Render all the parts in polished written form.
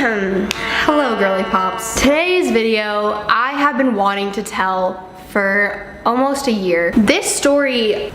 Hello girly pops. Today's video I have been wanting to tell for almost a year. This story,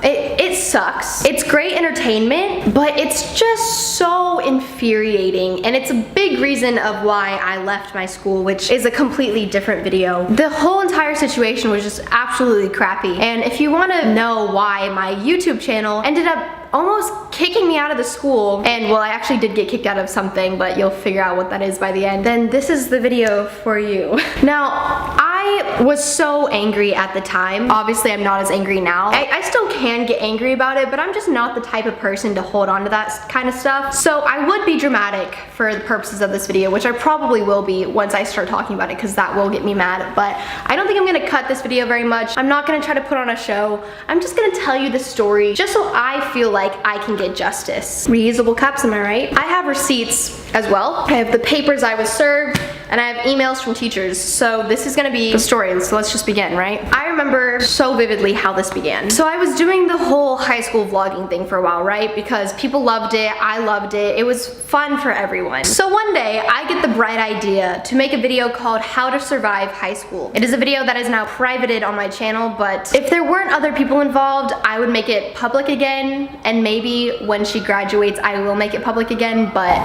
it sucks. It's great entertainment, but it's just so infuriating, and it's a big reason of why I left my school, which is a completely different video. The whole entire situation was just absolutely crappy, and if you want to know why my YouTube channel ended up almost kicking me out of the school, and well, I actually did get kicked out of something, but you'll figure out what that is by the end, then this is the video for you. Now, I was so angry at the time. Obviously, I'm not as angry now. I still can get angry about it, but I'm just not the type of person to hold on to that kind of stuff. So I would be dramatic for the purposes of this video, which I probably will be once I start talking about it, because that will get me mad, but I don't think I'm gonna cut this video very much. I'm not gonna try to put on a show. I'm just gonna tell you the story just so I feel like I can get justice. Reusable cups, am I right? I have receipts as well. I have the papers I was served, and I have emails from teachers. So this is gonna be the story, so let's just begin, right? I remember so vividly how this began. So I was doing the whole high school vlogging thing for a while, right? Because people loved it, I loved it, it was fun for everyone. So one day, I get the bright idea to make a video called How to Survive High School. It is a video that is now privated on my channel, but if there weren't other people involved, I would make it public again, and maybe when she graduates, I will make it public again, but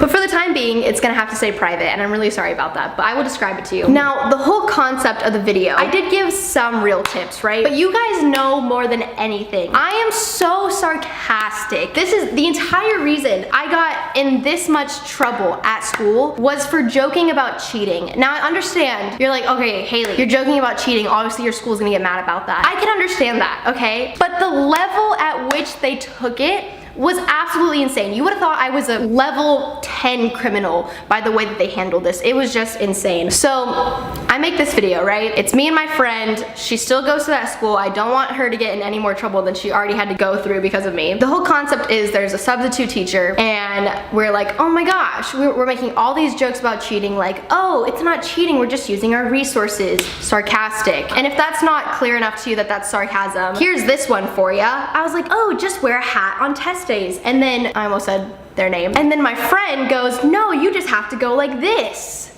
for the time being, it's gonna have to stay private, and I'm really sorry about that, but I will describe it to you. Now, the whole concept of the video, I did give some real tips, right? But you guys know more than anything. I am so sarcastic. This is the entire reason I got in this much trouble at school was for joking about cheating. Now, I understand, you're like, okay, Haley, you're joking about cheating, obviously your school's gonna get mad about that. I can understand that, okay? But the level at which they took it was absolutely insane. You would have thought I was a level 10 criminal by the way that they handled this. It was just insane. So I make this video, right? It's me and my friend. She still goes to that school. I don't want her to get in any more trouble than she already had to go through because of me. The whole concept is there's a substitute teacher, and we're like, oh my gosh, we're making all these jokes about cheating, like, oh, it's not cheating, we're just using our resources. Sarcastic. And if that's not clear enough to you that that's sarcasm, here's this one for ya. I was like, oh, just wear a hat on test days. And then I almost said their name. And then my friend goes, no, you just have to go like this.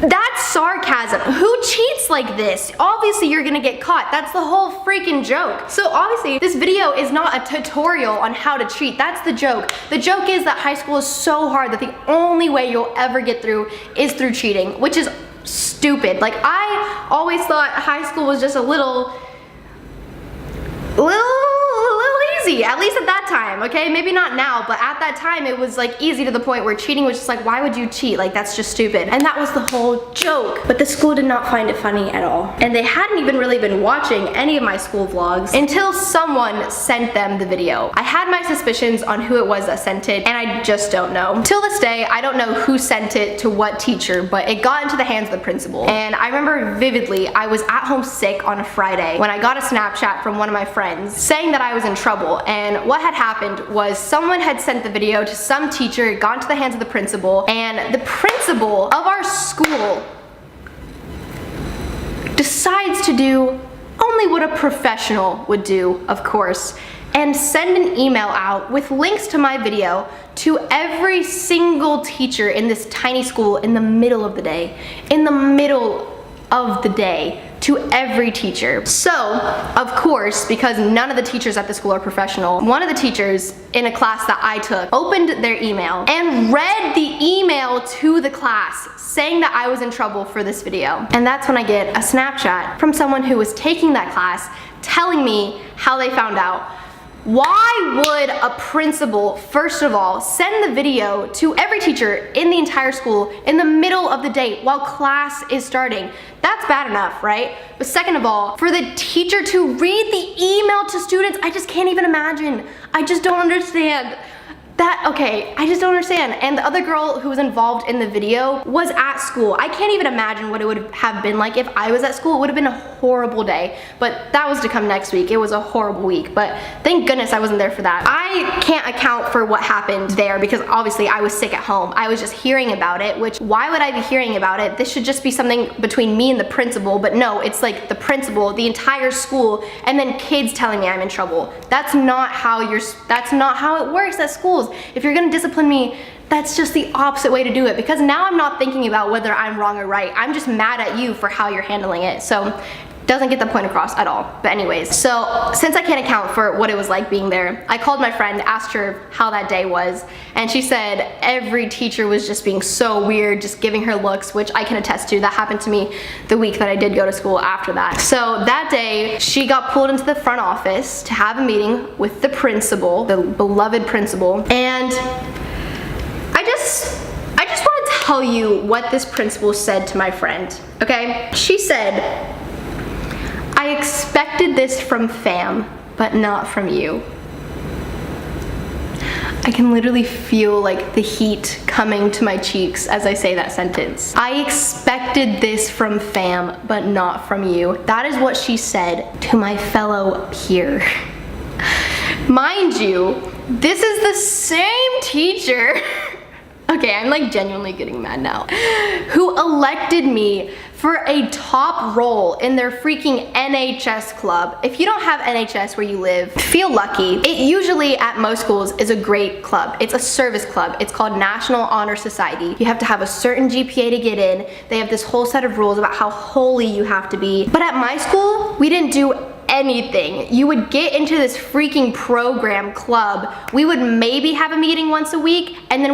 That's sarcasm. Who cheats like this? Obviously you're gonna get caught. That's the whole freaking joke. So obviously this video is not a tutorial on how to cheat. That's the joke. The joke is that high school is so hard that the only way you'll ever get through is through cheating, which is stupid. Like, I always thought high school was just a little easy, at least at that time, okay? Maybe not now, but at that time it was like easy to the point where cheating was just like, why would you cheat? Like, that's just stupid. And that was the whole joke. But the school did not find it funny at all. And they hadn't even really been watching any of my school vlogs until someone sent them the video. I had my suspicions on who it was that sent it, and I just don't know. Till this day, I don't know who sent it to what teacher, but it got into the hands of the principal. And I remember vividly, I was at home sick on a Friday when I got a Snapchat from one of my friends saying that I was in trouble. And what had happened was someone had sent the video to some teacher, it got into the hands of the principal, and the principal of our school decides to do only what a professional would do, of course, and send an email out with links to my video to every single teacher in this tiny school in the middle of the day. In the middle of the day. To every teacher. So, of course, because none of the teachers at the school are professional, one of the teachers in a class that I took opened their email and read the email to the class saying that I was in trouble for this video. And that's when I get a Snapchat from someone who was taking that class telling me how they found out. Why would a principal, first of all, send the video to every teacher in the entire school in the middle of the day while class is starting? That's bad enough, right? But second of all, for the teacher to read the email to students, I just can't even imagine. I just don't understand. okay, I just don't understand. And the other girl who was involved in the video was at school. I can't even imagine what it would have been like if I was at school. It would have been a horrible day, but that was to come next week. It was a horrible week, but thank goodness I wasn't there for that. I can't account for what happened there because obviously I was sick at home. I was just hearing about it, which why would I be hearing about it? This should just be something between me and the principal, but no, it's like the principal, the entire school, and then kids telling me I'm in trouble. That's not how it works at schools. If you're gonna discipline me, that's just the opposite way to do it, because now I'm not thinking about whether I'm wrong or right. I'm just mad at you for how you're handling it. So doesn't get the point across at all. But anyways, so since I can't account for what it was like being there, I called my friend, asked her how that day was, and she said every teacher was just being so weird, just giving her looks, which I can attest to. That happened to me the week that I did go to school after that. So that day, she got pulled into the front office to have a meeting with the principal, the beloved principal, and I just want to tell you what this principal said to my friend, okay? She said, "I expected this from fam, but not from you." I can literally feel like the heat coming to my cheeks as I say that sentence. I expected this from fam, but not from you. That is what she said to my fellow peer. Mind you, this is the same teacher okay, I'm like genuinely getting mad now, who elected me for a top role in their freaking NHS club. If you don't have NHS where you live, feel lucky. It usually at most schools is a great club. It's a service club. It's called National Honor Society. You have to have a certain GPA to get in. They have this whole set of rules about how holy you have to be. But at my school, we didn't do anything. You would get into this freaking program club. We would maybe have a meeting once a week, and then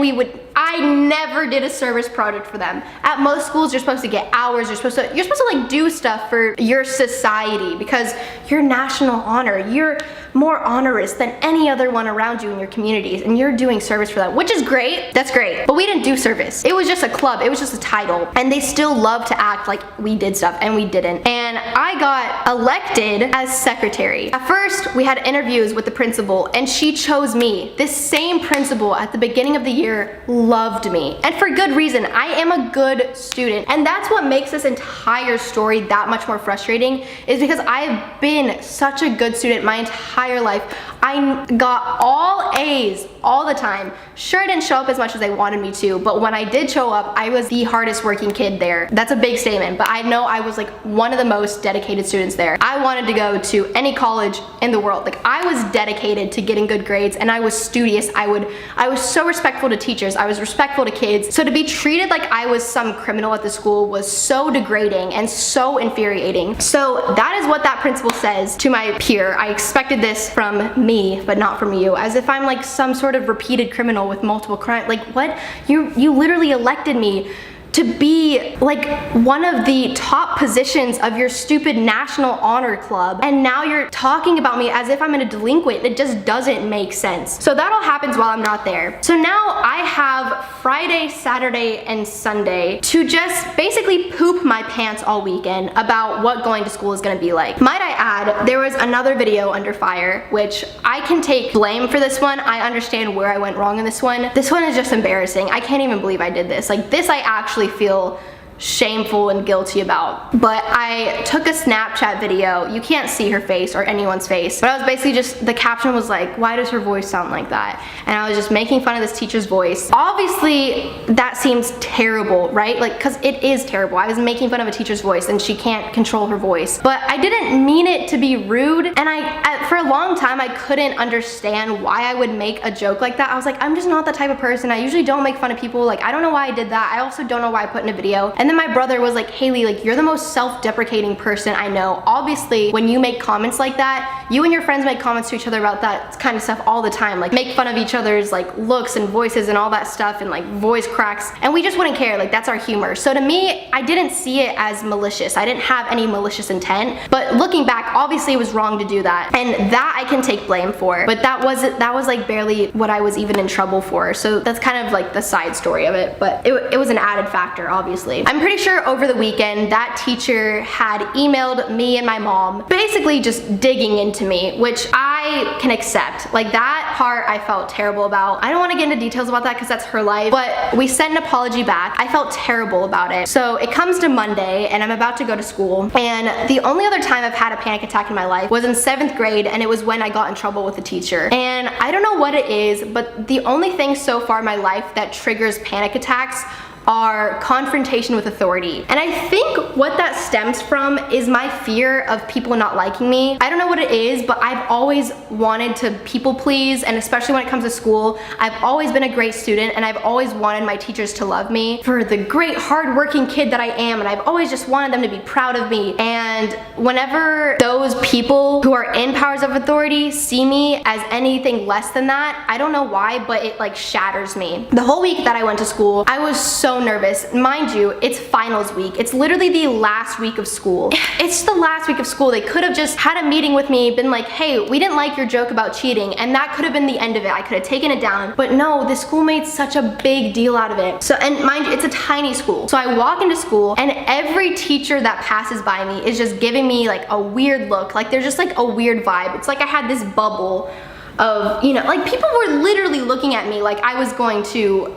I never did a service project for them. At most schools, you're supposed to get hours, you're supposed to like do stuff for your society because you're national honor. You're more honorous than any other one around you in your communities, and you're doing service for them, which is great. That's great. But we didn't do service. It was just a club. It was just a title. And they still love to act like we did stuff, and we didn't. And I got elected as secretary. At first, we had interviews with the principal, and she chose me. This same principal at the beginning of the year loved me, and for good reason. I am a good student, and that's what makes this entire story that much more frustrating, is because I've been such a good student my entire life. I got all A's all the time. Sure, I didn't show up as much as they wanted me to, but when I did show up, I was the hardest working kid there. That's a big statement, but I know I was like one of the most dedicated students there. I wanted to go to any college in the world. Like, I was dedicated to getting good grades, and I was studious. I was so respectful to teachers. I was respectful to kids. So to be treated like I was some criminal at the school was so degrading and so infuriating. So that is what that principal says to my peer. I expected this from me, but not from you, as if I'm like some sort of repeated criminal with multiple crimes. Like, what? You literally elected me to be like one of the top positions of your stupid National Honor Club, and now you're talking about me as if I'm a delinquent. It just doesn't make sense. So that all happens while I'm not there. So now I have Friday, Saturday, and Sunday to just basically poop my pants all weekend about what going to school is gonna be like. Might I add, there was another video under fire, which I can take blame for this one. I understand where I went wrong in this one. This one is just embarrassing. I can't even believe I did this. Like, this I actually feel shameful and guilty about. But I took a Snapchat video. You can't see her face or anyone's face, but I was basically just, the caption was like, why does her voice sound like that? And I was just making fun of this teacher's voice. Obviously that seems terrible, right? Like, cause it is terrible. I was making fun of a teacher's voice and she can't control her voice, but I didn't mean it to be rude. And for a long time, I couldn't understand why I would make a joke like that. I was like, I'm just not that type of person. I usually don't make fun of people. Like, I don't know why I did that. I also don't know why I put in a video. And then my brother was like, Haley, like, you're the most self-deprecating person I know. Obviously, when you make comments like that, you and your friends make comments to each other about that kind of stuff all the time. Like, make fun of each other's like looks and voices and all that stuff, and like voice cracks. And we just wouldn't care. Like, that's our humor. So to me, I didn't see it as malicious. I didn't have any malicious intent. But looking back, obviously it was wrong to do that. And that I can take blame for. But that was like barely what I was even in trouble for. So that's kind of like the side story of it. But it was an added factor, obviously. I'm pretty sure over the weekend that teacher had emailed me and my mom basically just digging into me, which I I can accept. Like, that part I felt terrible about. I don't want to get into details about that because that's her life, but we sent an apology back. I felt terrible about it. So it comes to Monday and I'm about to go to school, and the only other time I've had a panic attack in my life was in 7th grade, and it was when I got in trouble with a teacher. And I don't know what it is, but the only thing so far in my life that triggers panic attacks are confrontation with authority. And I think what that stems from is my fear of people not liking me. I don't know what it is, but I've always wanted to people please, and especially when it comes to school, I've always been a great student, and I've always wanted my teachers to love me for the great hardworking kid that I am, and I've always just wanted them to be proud of me. And whenever those people who are in powers of authority see me as anything less than that, I don't know why, but it like shatters me. The whole week that I went to school, I was so nervous. Mind you, it's finals week. It's literally the last week of school. It's the last week of school. They could have just had a meeting with me, been like, hey, we didn't like your joke about cheating, and that could have been the end of it. I could have taken it down. But no, the school made such a big deal out of it. So, and mind you, it's a tiny school. So I walk into school, and every teacher that passes by me is just giving me like a weird look. Like, there's just like a weird vibe. It's like I had this bubble of, you know, like people were literally looking at me like I was going to,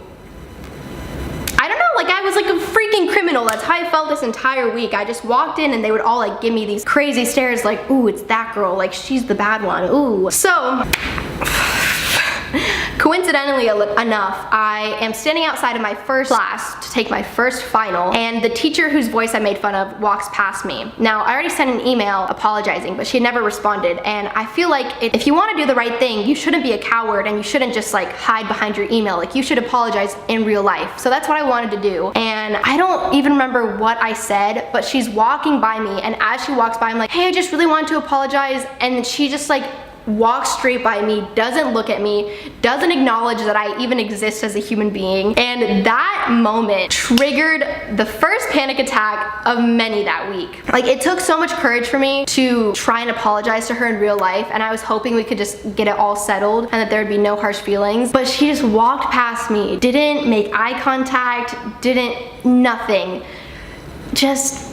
I don't know, like I was like a freaking criminal. That's how I felt this entire week. I just walked in and they would all like give me these crazy stares like, ooh, it's that girl, like she's the bad one, ooh. So, coincidentally enough, I am standing outside of my first class to take my first final, and the teacher whose voice I made fun of walks past me. Now, I already sent an email apologizing, but she had never responded, and I feel like if you want to do the right thing, you shouldn't be a coward, and you shouldn't just like hide behind your email. Like, you should apologize in real life. So that's what I wanted to do, and I don't even remember what I said, but she's walking by me, and as she walks by, I'm like, hey, I just really wanted to apologize, and she just like walks straight by me, doesn't look at me, doesn't acknowledge that I even exist as a human being. And that moment triggered the first panic attack of many that week. Like, it took so much courage for me to try and apologize to her in real life, and I was hoping we could just get it all settled and that there would be no harsh feelings. But she just walked past me, didn't make eye contact, nothing. Just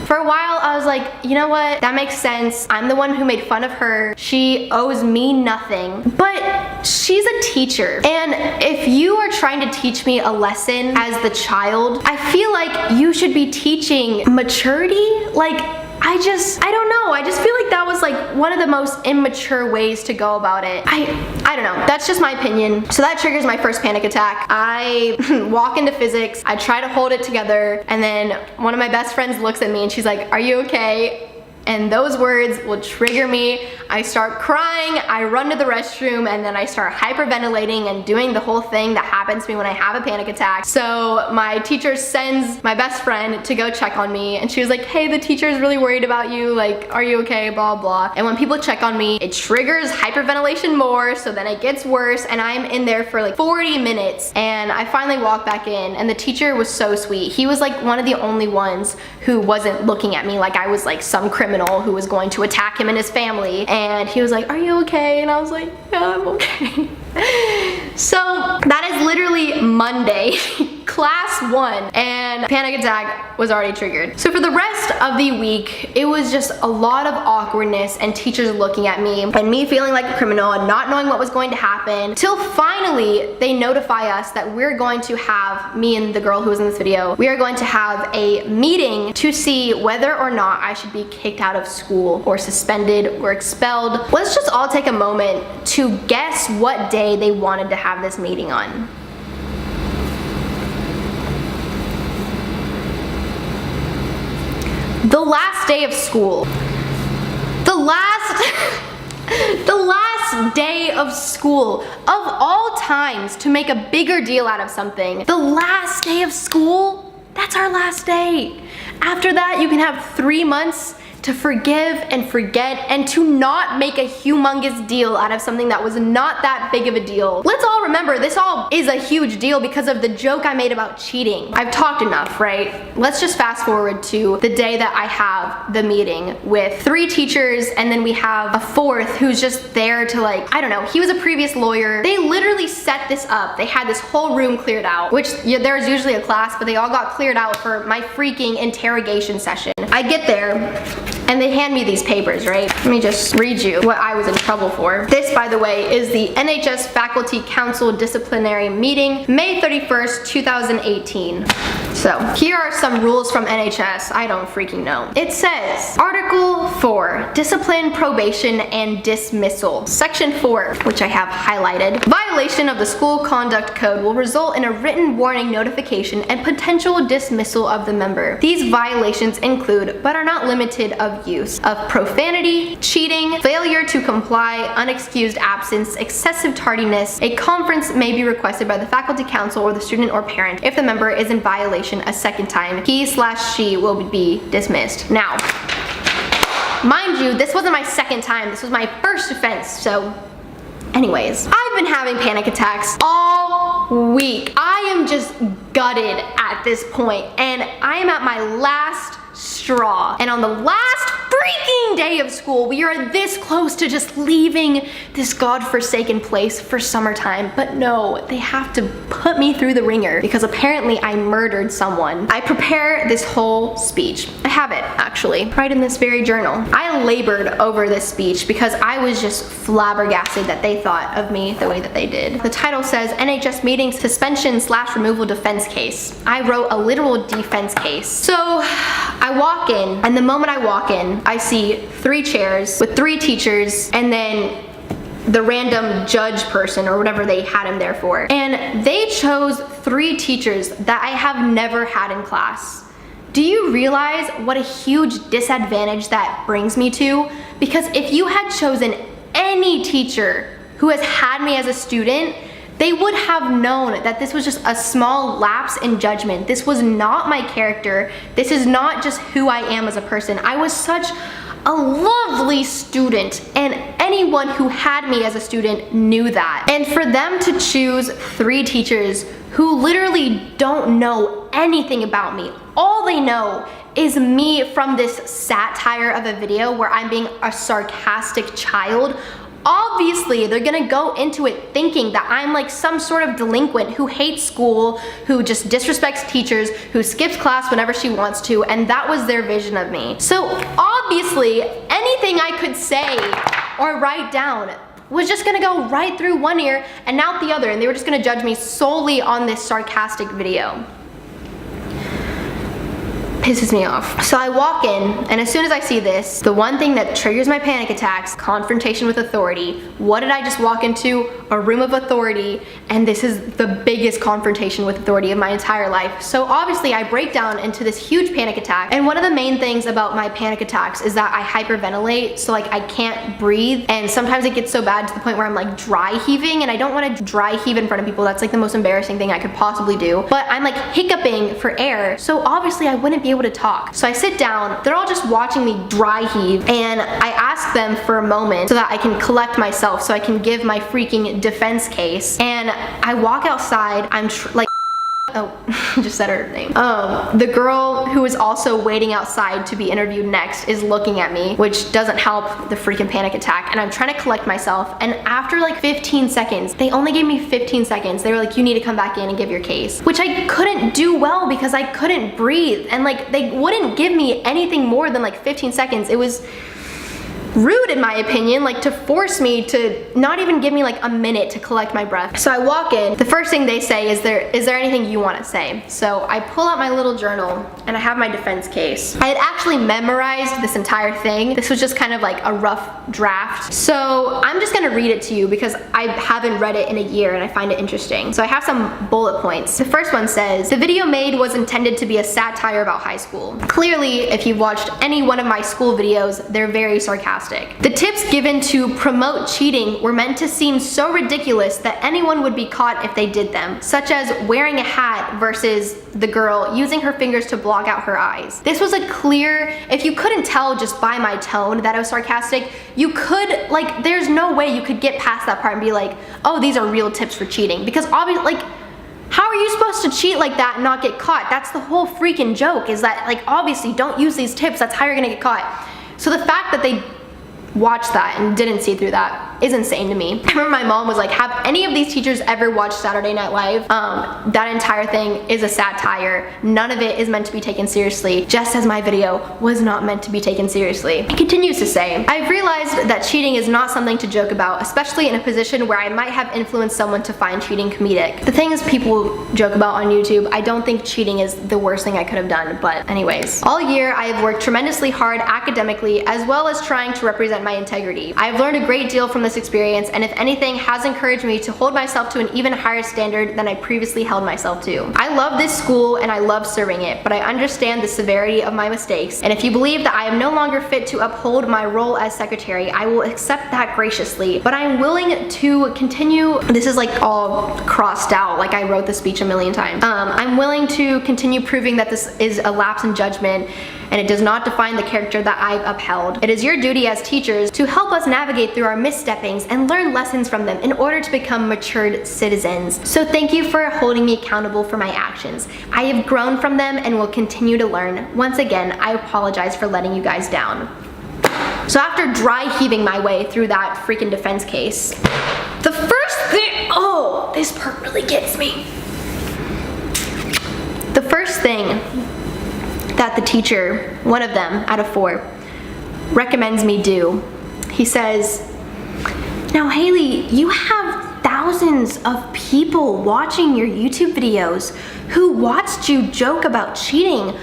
for a while, I was like, you know what? That makes sense. I'm the one who made fun of her. She owes me nothing. But she's a teacher. And if you are trying to teach me a lesson as the child, I feel like you should be teaching maturity. Like, I don't know. I just feel like that was like one of the most immature ways to go about it. I don't know. That's just my opinion. So that triggers my first panic attack. I walk into physics. I try to hold it together. And then one of my best friends looks at me and she's like, are you okay? And those words will trigger me. I start crying, I run to the restroom, and then I start hyperventilating and doing the whole thing that happens to me when I have a panic attack. So my teacher sends my best friend to go check on me, and she was like, hey, the teacher is really worried about you, like, are you okay, blah, blah. And when people check on me, it triggers hyperventilation more, so then it gets worse, and I'm in there for like 40 minutes, and I finally walk back in, and the teacher was so sweet. He was like one of the only ones who wasn't looking at me like I was like some criminal who was going to attack him and his family. And he was like, are you okay? And I was like, yeah, I'm okay. So that is literally Monday, class 1, and panic attack was already triggered. So for the rest of the week, it was just a lot of awkwardness and teachers looking at me and me feeling like a criminal and not knowing what was going to happen, till finally they notify us that we're going to have, me and the girl who was in this video, we are going to have a meeting to see whether or not I should be kicked out of school or suspended or expelled. Let's just all take a moment to guess what day they wanted to have this meeting on. The last day of school. The last day of school. Of all times to make a bigger deal out of something. The last day of school? That's our last day. After that, you can have 3 months to forgive and forget and to not make a humongous deal out of something that was not that big of a deal. Let's all remember, this all is a huge deal because of the joke I made about cheating. I've talked enough, right? Let's just fast forward to the day that I have the meeting with 3 teachers, and then we have a 4th who's just there to like, I don't know, he was a previous lawyer. They literally set this up. They had this whole room cleared out, which there's usually a class, but they all got cleared out for my freaking interrogation session. I get there, and they hand me these papers, right? Let me just read you what I was in trouble for. This, by the way, is the NHS Faculty Council Disciplinary Meeting, May 31st, 2018. So here are some rules from NHS. I don't freaking know. It says, Article 4, Discipline, Probation, and Dismissal. Section 4, which I have highlighted. Violation of the school conduct code will result in a written warning, notification, and potential dismissal of the member. These violations include, but are not limited of use of profanity, cheating, failure to comply, unexcused absence, excessive tardiness. A conference may be requested by the faculty council or the student or parent. If the member is in violation a second time, he/she will be dismissed. Now, mind you, this wasn't my second time. This was my first offense, so anyways, I've been having panic attacks all week. I am just gutted at this point, and I am at my last straw. And on the last freaking day of school, we are this close to just leaving this godforsaken place for summertime. But no, they have to put me through the ringer because apparently I murdered someone. I prepare this whole speech. I have it, actually, right in this very journal. I labored over this speech because I was just flabbergasted that they thought of me the way that they did. The title says, NHS meeting suspension/removal defense case. I wrote a literal defense case. So I walk in, and the moment I walk in, I see 3 chairs with 3 teachers, and then the random judge person or whatever they had him there for. And they chose 3 teachers that I have never had in class. Do you realize what a huge disadvantage that brings me to? Because if you had chosen any teacher who has had me as a student, they would have known that this was just a small lapse in judgment. This was not my character. This is not just who I am as a person. I was such a lovely student, and anyone who had me as a student knew that. And for them to choose 3 teachers who literally don't know anything about me, all they know is me from this satire of a video where I'm being a sarcastic child. Obviously, they're gonna go into it thinking that I'm like some sort of delinquent who hates school, who just disrespects teachers, who skips class whenever she wants to, and that was their vision of me. So obviously, anything I could say or write down was just gonna go right through one ear and out the other, and they were just gonna judge me solely on this sarcastic video. Pisses me off. So I walk in, and as soon as I see this, the one thing that triggers my panic attacks, confrontation with authority. What did I just walk into? A room of authority, and this is the biggest confrontation with authority of my entire life. So obviously I break down into this huge panic attack, and one of the main things about my panic attacks is that I hyperventilate, so like I can't breathe, and sometimes it gets so bad to the point where I'm like dry heaving, and I don't want to dry heave in front of people. That's like the most embarrassing thing I could possibly do, but I'm like hiccuping for air, so obviously I wouldn't be able to talk. So I sit down, they're all just watching me dry heave, and I ask them for a moment so that I can collect myself, so I can give my freaking defense case. And I walk outside, I'm like, oh, just said her name. The girl who is also waiting outside to be interviewed next is looking at me, which doesn't help the freaking panic attack, and I'm trying to collect myself, and after like 15 seconds, they only gave me 15 seconds, they were like, you need to come back in and give your case, which I couldn't do well because I couldn't breathe, and like they wouldn't give me anything more than like 15 seconds. It was rude in my opinion, like to force me to not even give me like a minute to collect my breath. So I walk in, the first thing they say is there anything you want to say? So I pull out my little journal and I have my defense case. I had actually memorized this entire thing. This was just kind of like a rough draft. So I'm just gonna read it to you because I haven't read it in a year and I find it interesting. So I have some bullet points. The first one says, the video made was intended to be a satire about high school. Clearly, if you've watched any one of my school videos, they're very sarcastic. The tips given to promote cheating were meant to seem so ridiculous that anyone would be caught if they did them, such as wearing a hat versus the girl using her fingers to block out her eyes. This was a clear, if you couldn't tell just by my tone that I was sarcastic, you could, like, there's no way you could get past that part and be like, oh, these are real tips for cheating. Because obviously, like, how are you supposed to cheat like that and not get caught? That's the whole freaking joke, is that, like, obviously don't use these tips, that's how you're gonna get caught. So the fact that they watched that and didn't see through that is insane to me. I remember my mom was like, have any of these teachers ever watched Saturday Night Live? That entire thing is a satire. None of it is meant to be taken seriously, just as my video was not meant to be taken seriously. It continues to say, I've realized that cheating is not something to joke about, especially in a position where I might have influenced someone to find cheating comedic. The thing is, people joke about on YouTube. I don't think cheating is the worst thing I could have done, but anyways. All year, I have worked tremendously hard academically, as well as trying to represent my integrity. I have learned a great deal from this experience, and if anything, has encouraged me to hold myself to an even higher standard than I previously held myself to. I love this school and I love serving it, but I understand the severity of my mistakes, and if you believe that I am no longer fit to uphold my role as secretary, I will accept that graciously, but I'm willing to continue. This is like all crossed out, like I wrote the speech a million times. I'm willing to continue proving that this is a lapse in judgment and it does not define the character that I've upheld. It is your duty as teachers to help us navigate through our missteppings and learn lessons from them in order to become matured citizens. So thank you for holding me accountable for my actions. I have grown from them and will continue to learn. Once again, I apologize for letting you guys down. So after dry heaving my way through that freaking defense case, the first thing, oh, this part really gets me. The first thing that the teacher, one of them out of 4, recommends me do, he says, now Haley, you have thousands of people watching your YouTube videos who watched you joke about cheating.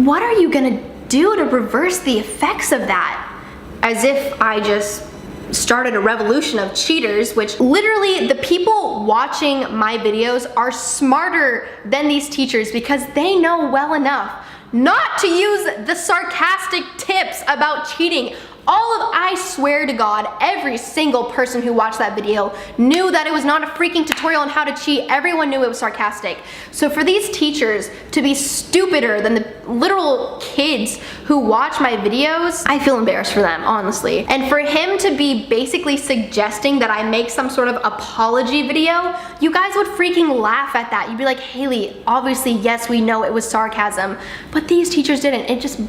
What are you gonna do to reverse the effects of that? As if I just started a revolution of cheaters, which literally the people watching my videos are smarter than these teachers because they know well enough not to use the sarcastic tips about cheating. I swear to God, every single person who watched that video knew that it was not a freaking tutorial on how to cheat. Everyone knew it was sarcastic. So for these teachers to be stupider than the literal kids who watch my videos, I feel embarrassed for them, honestly. And for him to be basically suggesting that I make some sort of apology video, you guys would freaking laugh at that. You'd be like, Haley, obviously, yes, we know it was sarcasm, but these teachers didn't. It just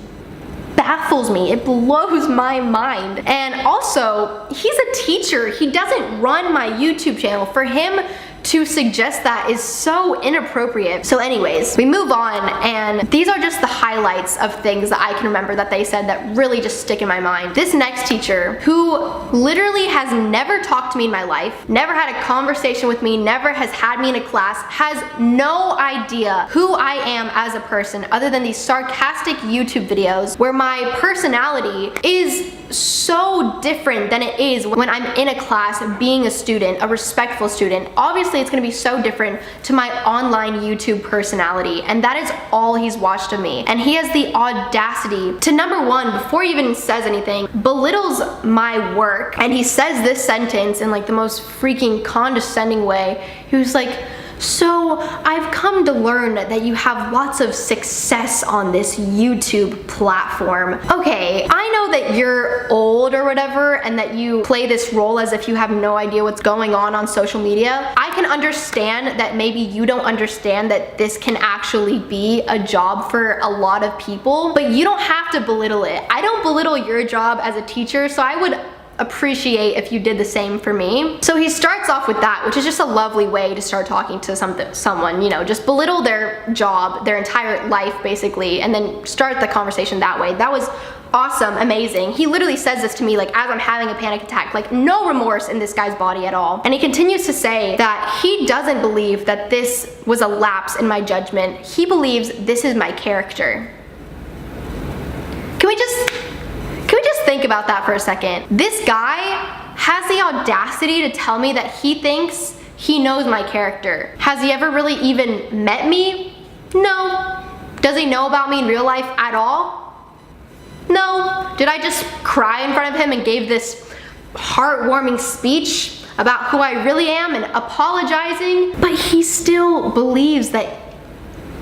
baffles me. It blows my mind. And also, he's a teacher. He doesn't run my YouTube channel. For him to suggest that is so inappropriate. So anyways, we move on, and these are just the highlights of things that I can remember that they said that really just stick in my mind. This next teacher, who literally has never talked to me in my life, never had a conversation with me, never has had me in a class, has no idea who I am as a person other than these sarcastic YouTube videos where my personality is so different than it is when I'm in a class being a student, a respectful student. Obviously, it's gonna be so different to my online YouTube personality, and that is all he's watched of me. And he has the audacity to, number one, before he even says anything, belittles my work. And he says this sentence in like the most freaking condescending way. He was like, so I've come to learn that you have lots of success on this YouTube platform. Okay, I know that you're old or whatever and that you play this role as if you have no idea what's going on social media. I can understand that maybe you don't understand that this can actually be a job for a lot of people, but you don't have to belittle it. I don't belittle your job as a teacher, so I would appreciate if you did the same for me. So he starts off with that, which is just a lovely way to start talking to someone, you know, just belittle their job, their entire life basically, and then start the conversation that way. That was awesome, amazing. He literally says this to me like as I'm having a panic attack, like no remorse in this guy's body at all. And he continues to say that he doesn't believe that this was a lapse in my judgment. He believes this is my character. Can we just think about that for a second? This guy has the audacity to tell me that he thinks he knows my character. Has he ever really even met me? No. Does he know about me in real life at all? No. Did I just cry in front of him and gave this heartwarming speech about who I really am and apologizing? But he still believes that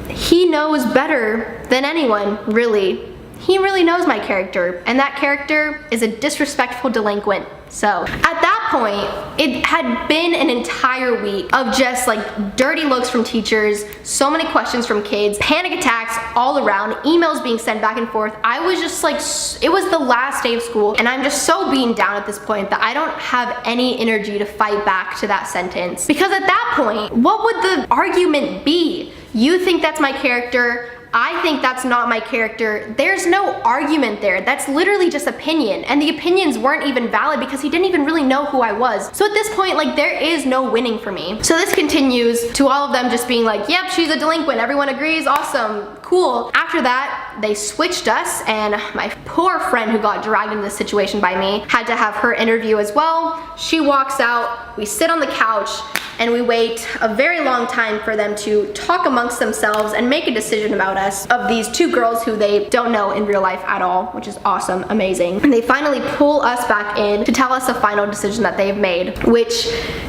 he knows better than anyone, really. He really knows my character, and that character is a disrespectful delinquent. So at that that point, it had been an entire week of just like dirty looks from teachers, so many questions from kids, panic attacks all around, emails being sent back and forth. I was just like, it was the last day of school, and I'm just so beaten down at this point that I don't have any energy to fight back to that sentence. Because at that point, what would the argument be? You think that's my character, I think that's not my character. There's no argument there. That's literally just opinion. And the opinions weren't even valid because he didn't even really know who I was. So at this point, like, there is no winning for me. So this continues to all of them just being like, yep, she's a delinquent. Everyone agrees. Awesome. Cool. After that, they switched us, and my poor friend who got dragged into this situation by me had to have her interview as well. She walks out. We sit on the couch and we wait a very long time for them to talk amongst themselves and make a decision about us, of these two girls who they don't know in real life at all, which is awesome, amazing. And they finally pull us back in to tell us a final decision that they've made, which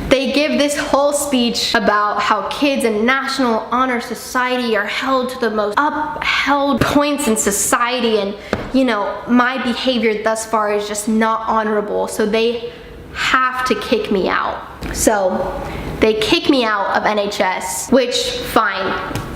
they give this whole speech about how kids in National Honor Society are held to the most upheld points in society, and you know, my behavior thus far is just not honorable, so they have to kick me out. So they kick me out of NHS, which, fine.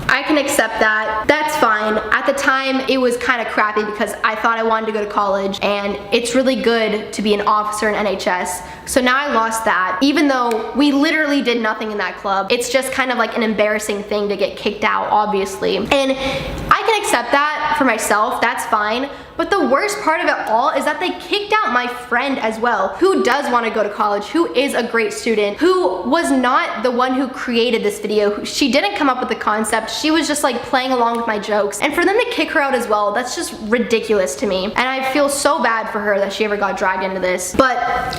I can accept that. That's fine. At the time, it was kind of crappy because I thought I wanted to go to college, and it's really good to be an officer in NHS. So now I lost that. Even though we literally did nothing in that club, it's just kind of like an embarrassing thing to get kicked out, obviously. And I can accept that for myself. That's fine. But the worst part of it all is that they kicked out my friend as well, who does want to go to college, who is a great student, who was not the one who created this video. She didn't come up with the concept. She was just like playing along with my jokes. And for them to kick her out as well, that's just ridiculous to me. And I feel so bad for her that she ever got dragged into this. But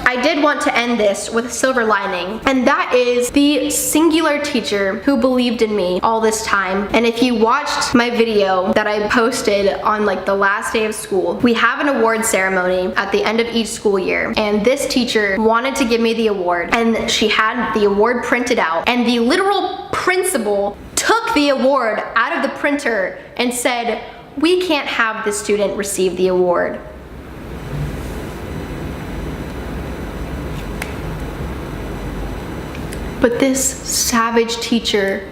I did want to end this with a silver lining, and that is the singular teacher who believed in me all this time. And if you watched my video that I posted on like the last day of school, we have an award ceremony at the end of each school year, and this teacher wanted to give me the award, and she had the award printed out, and the literal principal took the award out of the printer and said, "We can't have this student receive the award." But this savage teacher,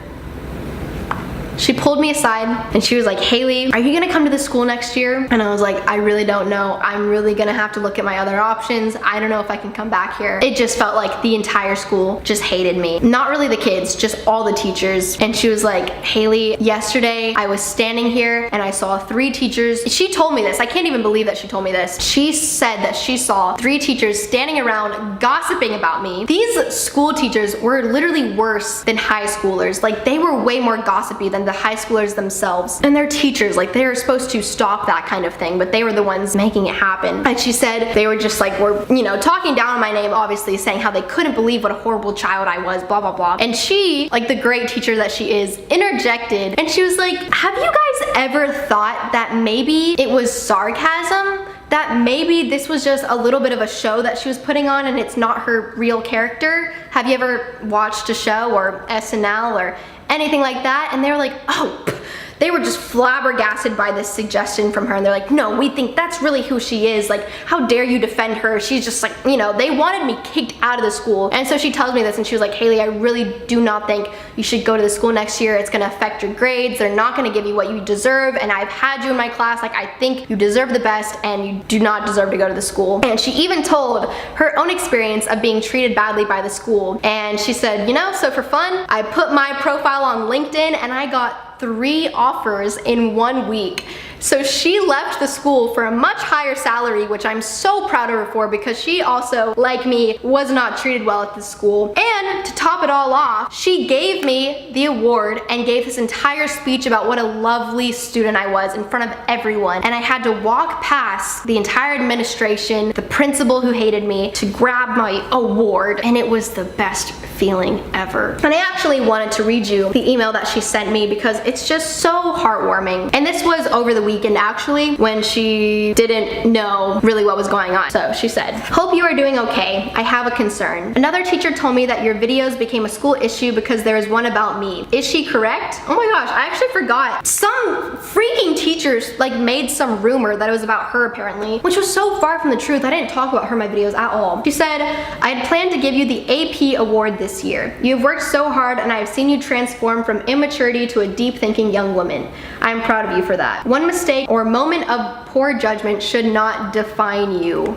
she pulled me aside and she was like, "Haley, are you gonna come to the school next year?" And I was like, "I really don't know. I'm really gonna have to look at my other options. I don't know if I can come back here." It just felt like the entire school just hated me. Not really the kids, just all the teachers. And she was like, "Haley, yesterday I was standing here and I saw 3 teachers." She told me this. I can't even believe that she told me this. She said that she saw 3 teachers standing around gossiping about me. These school teachers were literally worse than high schoolers. Like, they were way more gossipy than the high schoolers themselves. And they're teachers, like, they were supposed to stop that kind of thing, but they were the ones making it happen. And she said they were just like, were, you know, talking down on my name, obviously, saying how they couldn't believe what a horrible child I was, blah, blah, blah. And she, like the great teacher that she is, interjected, and she was like, "Have you guys ever thought that maybe it was sarcasm? That maybe this was just a little bit of a show that she was putting on and it's not her real character? Have you ever watched a show or SNL or anything like that?" And they were like, "Oh," they were just flabbergasted by this suggestion from her, and they're like, "No, we think that's really who she is. Like, how dare you defend her? She's just like," you know, they wanted me kicked out of the school. And so she tells me this, and she was like, "Haley, I really do not think you should go to the school next year. It's gonna affect your grades. They're not gonna give you what you deserve, and I've had you in my class. Like, I think you deserve the best, and you do not deserve to go to the school." And she even told her own experience of being treated badly by the school. And she said, "You know, so for fun, I put my profile on LinkedIn, and I got 3 offers in 1 week." So she left the school for a much higher salary, which I'm so proud of her for, because she also, like me, was not treated well at the school. And to top it all off, she gave me the award and gave this entire speech about what a lovely student I was in front of everyone. And I had to walk past the entire administration, the principal who hated me, to grab my award, and it was the best feeling ever. And I actually wanted to read you the email that she sent me because it's just so heartwarming. And this was over the weekend actually, when she didn't know really what was going on. So she said, "Hope you are doing okay. I have a concern. Another teacher told me that your videos became a school issue because there is one about me. Is she correct?" Oh my gosh, I actually forgot. Some freaking teachers like made some rumor that it was about her apparently, which was so far from the truth. I didn't talk about her in my videos at all. She said, "I had planned to give you the AP award this year. You have worked so hard and I have seen you transform from immaturity to a deep thinking young woman. I am proud of you for that. One mistake or moment of poor judgment should not define you."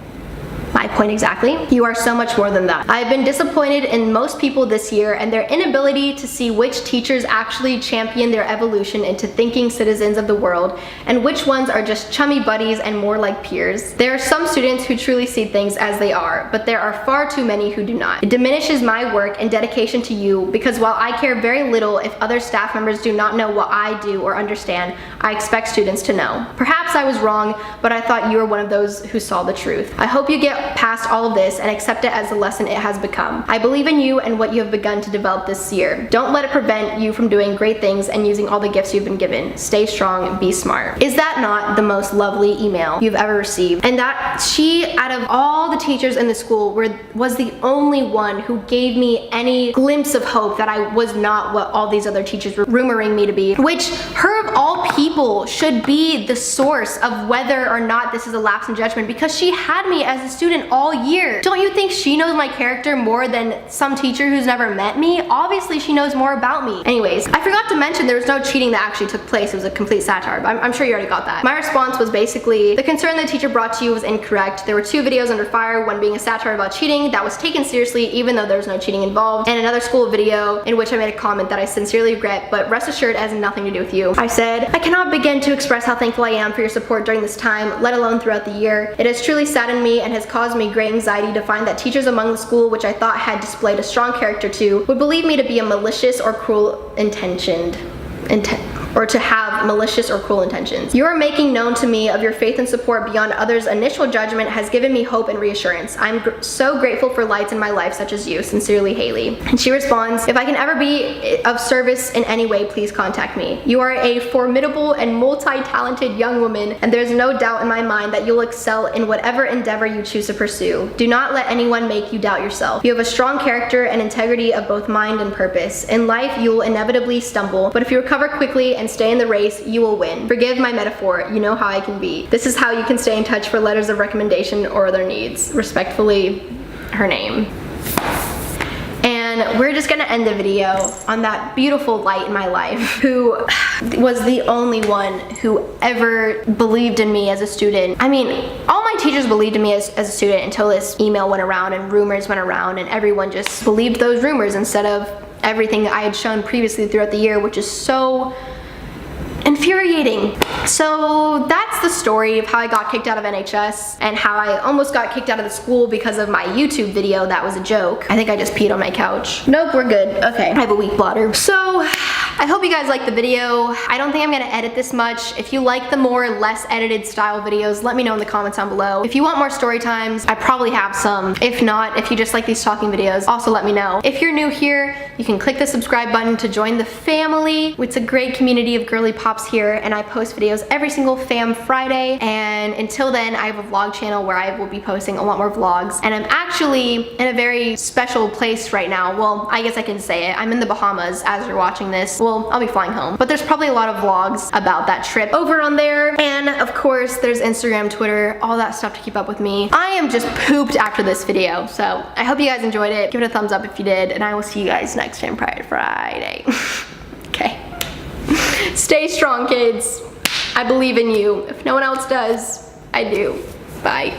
My point exactly. You are so much more than that. I have been disappointed in most people this year and their inability to see which teachers actually champion their evolution into thinking citizens of the world and which ones are just chummy buddies and more like peers. There are some students who truly see things as they are, but there are far too many who do not. It diminishes my work and dedication to you because while I care very little if other staff members do not know what I do or understand, I expect students to know. Perhaps I was wrong, but I thought you were one of those who saw the truth. I hope you get past all of this and accept it as the lesson it has become. I believe in you and what you have begun to develop this year. Don't let it prevent you from doing great things and using all the gifts you've been given. Stay strong and be smart. Is that not the most lovely email you've ever received? And that she, out of all the teachers in the school, was the only one who gave me any glimpse of hope that I was not what all these other teachers were rumoring me to be, which her of all people should be the source of whether or not this is a lapse in judgment, because she had me as a student all year. Don't you think she knows my character more than some teacher who's never met me? Obviously she knows more about me. Anyways, I forgot to mention there was no cheating that actually took place. It was a complete satire, but I'm sure you already got that. My response was basically, the concern the teacher brought to you was incorrect. There were 2 videos under fire, one being a satire about cheating that was taken seriously even though there was no cheating involved, and another school video in which I made a comment that I sincerely regret, but rest assured it has nothing to do with you. I said, "I cannot begin to express how thankful I am for your support during this time, let alone throughout the year. It has truly saddened me and has caused me great anxiety to find that teachers among the school, which I thought had displayed a strong character to, would believe me to be a malicious or cruel intentions. Your making known to me of your faith and support beyond others' initial judgment has given me hope and reassurance. I'm so grateful for lights in my life such as you. Sincerely, Haley." And she responds, "If I can ever be of service in any way, please contact me. You are a formidable and multi-talented young woman, and there's no doubt in my mind that you'll excel in whatever endeavor you choose to pursue. Do not let anyone make you doubt yourself. You have a strong character and integrity of both mind and purpose. In life, you will inevitably stumble, but if you recover quickly and stay in the race, you will win. Forgive my metaphor, you know how I can be. This is how you can stay in touch for letters of recommendation or other needs. Respectfully, her name." And we're just gonna end the video on that beautiful light in my life who was the only one who ever believed in me as a student. I mean, all my teachers believed in me as a student until this email went around and rumors went around and everyone just believed those rumors instead of everything I had shown previously throughout the year, which is so infuriating. So that's the story of how I got kicked out of NHS and how I almost got kicked out of the school because of my YouTube video that was a joke. I think I just peed on my couch. Nope, we're good. Okay, I have a weak bladder. So I hope you guys liked the video. I don't think I'm gonna edit this much. If you like the more less edited style videos, let me know in the comments down below. If you want more story times, I probably have some. If not, if you just like these talking videos, also let me know. If you're new here, you can click the subscribe button to join the family. It's a great community of girly pops here, and I post videos every single Fam Friday. And until then, I have a vlog channel where I will be posting a lot more vlogs. And I'm actually in a very special place right now. Well, I guess I can say it. I'm in the Bahamas as you're watching this. Well, I'll be flying home, but there's probably a lot of vlogs about that trip over on there. And of course, there's Instagram, Twitter, all that stuff to keep up with me. I am just pooped after this video, so I hope you guys enjoyed it. Give it a thumbs up if you did, and I will see you guys next time, Friday. Okay. Stay strong, kids. I believe in you. If no one else does, I do. Bye.